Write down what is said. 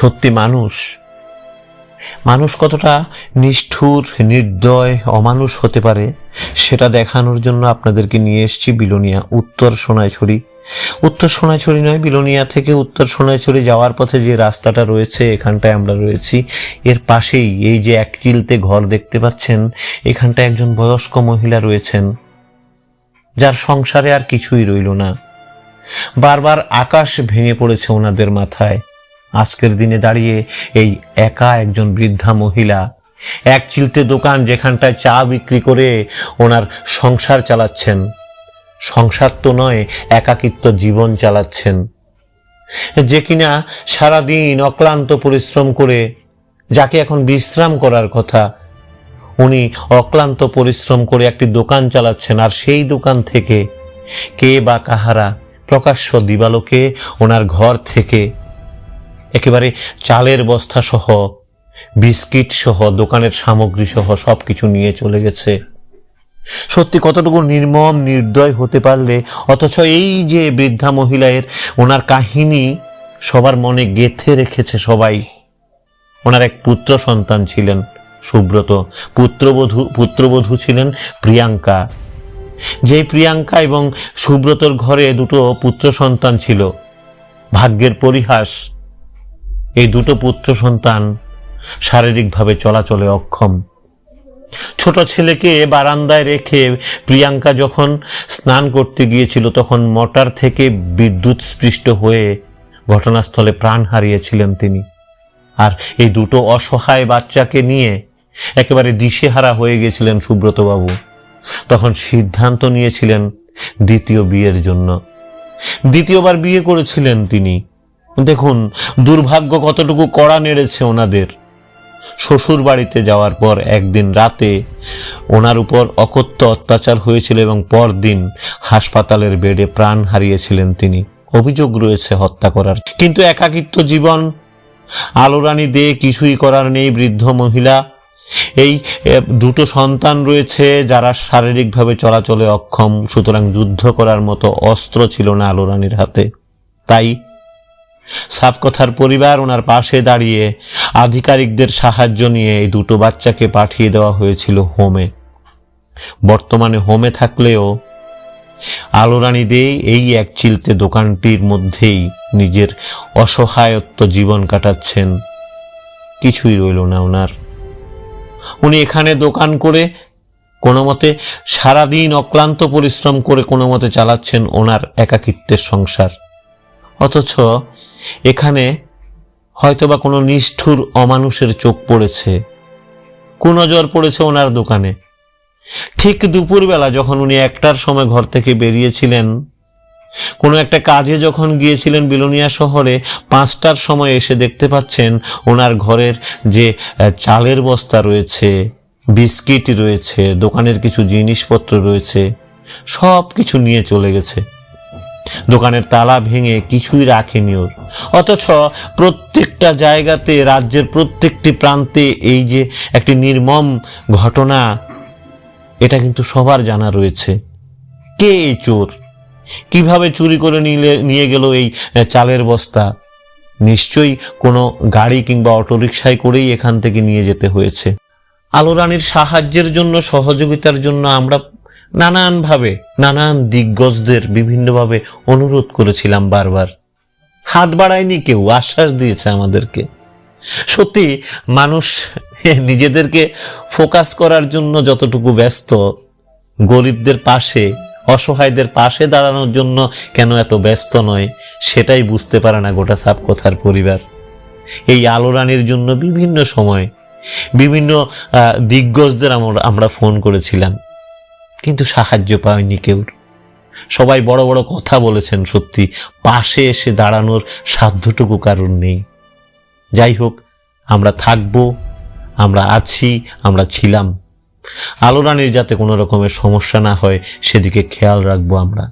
সত্যি মানুষ কতটা নিষ্ঠুর, নির্দয়, অমানুষ হতে পারে সেটা দেখানোর জন্য আপনাদেরকে নিয়ে এসেছি বিলোনিয়া উত্তর সোনাইছড়ি। উত্তর সোনাইছড়ি নয়, বিলোনিয়া থেকে উত্তর সোনাইছড়ি যাওয়ার পথে যে রাস্তাটা রয়েছে এখানটায় আমরা রয়েছি। এর পাশেই এই যে এক চিলতে ঘর দেখতে পাচ্ছেন, এখানটায় একজন বয়স্ক মহিলা রয়েছেন যার সংসারে আর কিছুই রইল না। বারবার আকাশ ভেঙে পড়েছে ওনাদের মাথায়। আজকের দিনে দাঁড়িয়ে এই একা একজন বৃদ্ধা মহিলা এক চিলতে দোকান, যেখানটায় চা বিক্রি করে ওনার সংসার চালাচ্ছেন। সংসার তো নয়, একাকিত্ব জীবন চালাচ্ছেন। যে কিনা সারাদিন অক্লান্ত পরিশ্রম করে, যাকে এখন বিশ্রাম করার কথা, উনি অক্লান্ত পরিশ্রম করে একটি দোকান চালাচ্ছেন। আর সেই দোকান থেকে কে বা কাহারা প্রকাশ্য দিবালোকে ওনার ঘর থেকে একেবারে চালের বস্তা সহ, বিস্কিট সহ, দোকানের সামগ্রী সহ সবকিছু নিয়ে চলে গেছে। সত্যি কতটুকু নির্মম, নির্দয় হতে পারলে। অথচ এই যে বৃদ্ধা মহিলার, ওনার কাহিনী সবার মনে গেঁথে রেখেছে সবাই। ওনার এক পুত্র সন্তান ছিলেন সুব্রত, পুত্রবধূ ছিলেন প্রিয়াঙ্কা। যেই প্রিয়াঙ্কা এবং সুব্রতর ঘরে দুটো পুত্র সন্তান ছিল। ভাগ্যের পরিহাস, এই দুটো পুত্র সন্তান শারীরিকভাবে চলাচলে অক্ষম। ছোট ছেলেকে বারান্দায় রেখে প্রিয়াঙ্কা যখন স্নান করতে গিয়েছিল, তখন মোটর থেকে বিদ্যুৎ স্পৃষ্ট হয়ে ঘটনাস্থলে প্রাণ হারিয়েছিলেন তিনি। আর এই দুটো অসহায় বাচ্চাকে নিয়ে একেবারে দিশেহারা হয়ে গেছিলেন সুব্রতবাবু। তখন সিদ্ধান্ত নিয়েছিলেন দ্বিতীয় বিয়ের জন্য। দ্বিতীয়বার বিয়ে করেছিলেন তিনি। দেখুন দুর্ভাগ্য কতটুকু কড়া নেড়েছে ওনাদের। শ্বশুর বাড়িতে যাওয়ার পর একদিন রাতে ওনার উপর অকথ্য অত্যাচার হয়েছিল এবং পরদিন হাসপাতালের বেডে প্রাণ হারিয়েছিলেন তিনি। অভিযোগ রয়েছে হত্যা করার। কিন্তু একাকিত্ব জীবন, আলোরানী দে, কিছুই করার নেই। বৃদ্ধ মহিলা, এই দুটো সন্তান রয়েছে যারা শারীরিকভাবে চলাচলে অক্ষম। সুতরাং যুদ্ধ করার মতো অস্ত্র ছিল না আলোরানীর হাতে। তাই সাফকথার পরিবার ওনার পাশে দাঁড়িয়ে আধিকারিকদের সাহায্য নিয়ে এই দুটো বাচ্চাকে পাঠিয়ে দেওয়া হয়েছিল হোমে। বর্তমানে হোমে থাকলেও আলোরানী দে এই এক চিলতে দোকানটির মধ্যেই নিজের অসহায়ত্ব জীবন কাটাচ্ছেন। কিছুই রইল না ওনার। উনি এখানে দোকান করে কোনো মতে সারাদিন অক্লান্ত পরিশ্রম করে কোনো মতে চালাচ্ছেন ওনার একাকিত্বের সংসার। অথচ এখানে হয়তোবা কোনো নিষ্ঠুর অমানুষের চোখ পড়েছে, কুনজর পড়েছে ওনার দোকানে। ঠিক দুপুরবেলা যখন উনি 1টার সময় ঘর থেকে বেরিয়েছিলেন, কোনো একটা কাজে যখন গিয়েছিলেন বিলোনিয়া শহরে, 5টার সময় এসে দেখতে পাচ্ছেন ওনার ঘরের যে চালের বস্তা রয়েছে, বিস্কিট রয়েছে, দোকানের কিছু জিনিসপত্র রয়েছে, সব কিছু নিয়ে চলে গেছে। দোকানের তালা ভেঙে কিছুই রাখেনি ওর। অথচ প্রত্যেকটা জায়গাতে, রাজ্যের প্রত্যেকটি প্রান্তে এই যে একটি নির্মম ঘটনা, এটা কিন্তু সবার জানা রয়েছে। কে এই চোর? কিভাবে চুরি করে নিয়ে গেল এই চালের বস্তা? নিশ্চয়ই কোনো গাড়ি কিংবা অটোরিকশায় করেই এখান থেকে নিয়ে যেতে হয়েছে। আলোরানীর সাহায্যের জন্য, সহযোগিতার জন্য আমরা নানানভাবে নানান দিগ্গজদের বিভিন্নভাবে অনুরোধ করেছিলাম। বারবার হাত বাড়ায়নি কেউ, আশ্বাস দিয়েছে আমাদেরকে। সত্যি মানুষ নিজেদেরকে ফোকাস করার জন্য যতটুকু ব্যস্ত, গরিবদের পাশে, অসহায়দের পাশে দাঁড়ানোর জন্য কেন এত ব্যস্ত নয়, সেটাই বুঝতে পারে না গোটা সাফকথার পরিবার। এই আলোরানীর জন্য বিভিন্ন সময় বিভিন্ন দিগ্গজদের আমরা ফোন করেছিলাম, কিন্তু সাহায্য পায়নি কেউ। সবাই বড় বড় কথা বলেছেন, সত্যি পাশে এসে দাঁড়ানোর সাধ্যটুকু কারণ নেই। যাই হোক, আমরা থাকবো, আমরা আছি, আমরা ছিলাম। আলোরানীর যাতে কোনো রকমের সমস্যা না হয় সেদিকে খেয়াল রাখবো আমরা।